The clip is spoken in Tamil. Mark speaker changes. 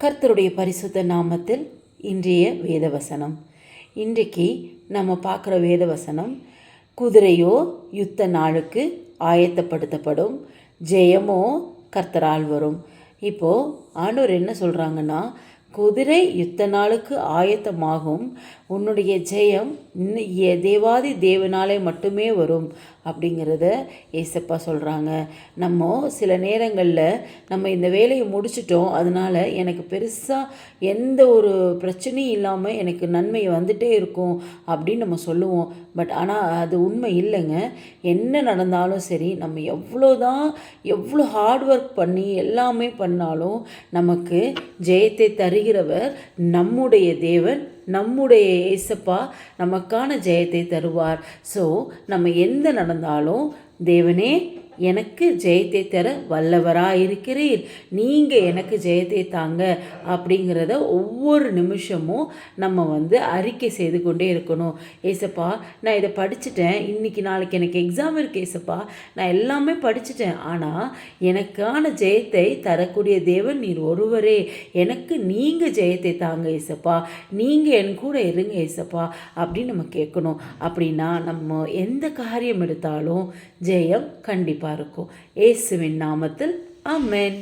Speaker 1: கர்த்தருடைய பரிசுத்த நாமத்தில் இன்றைய வேதவசனம். இன்றைக்கு நம்ம பார்க்குற வேதவசனம், குதிரையோ யுத்த நாளுக்கு ஆயத்தப்படுத்தப்படும், ஜெயமோ கர்த்தரால் வரும். இப்போது ஆண்டவர் என்ன சொல்கிறாங்கன்னா, குதிரை யுத்த நாளுக்கு ஆயத்தமாகும், உன்னுடைய ஜெயம் தேவாதி தேவனாலே மட்டுமே வரும் அப்படிங்கிறத ஏசப்பா சொல்கிறாங்க. நம்ம சில நேரங்களில் நம்ம இந்த வேலையை முடிச்சிட்டோம், அதனால் எனக்கு பெருசாக எந்த ஒரு பிரச்சனையும் இல்லாமல் எனக்கு நன்மை வந்துகிட்டே இருக்கும் அப்படின்னு நம்ம சொல்லுவோம். பட் ஆனால் அது உண்மை இல்லைங்க. என்ன நடந்தாலும் சரி, நம்ம எவ்வளோ ஹார்ட் ஒர்க் பண்ணி எல்லாமே பண்ணாலும் நமக்கு ஜெயத்தை தருகிறவர் நம்முடைய தேவன், நம்முடைய ஏசப்பா நமக்கான ஜெயத்தை தருவார். ஸோ நம்ம எந்த நடந்தாலும், தேவனே எனக்கு ஜெயத்தை தர வல்லவராக இருக்கிறீர், நீங்கள் எனக்கு ஜெயத்தை தாங்க அப்படிங்கிறத ஒவ்வொரு நிமிஷமும் நம்ம அறிக்கை செய்து கொண்டே இருக்கணும். ஏசப்பா, நான் இதை படிச்சுட்டேன், இன்றைக்கி நாளைக்கு எனக்கு எக்ஸாம் இருக்குது ஏசப்பா, நான் எல்லாமே படிச்சுட்டேன், ஆனால் எனக்கான ஜெயத்தை தரக்கூடிய தேவன் நீர் ஒருவரே, எனக்கு நீங்கள் ஜெயத்தை தாங்க ஏசப்பா, நீங்கள் என் கூட இருங்க ஏசப்பா அப்படின்னு நம்ம கேட்கணும். அப்படின்னா நம்ம எந்த காரியம் எடுத்தாலும் ஜெயம் கண்டிப்பாக இருக்கும். இயேசுவின் நாமத்தில் ஆமென்.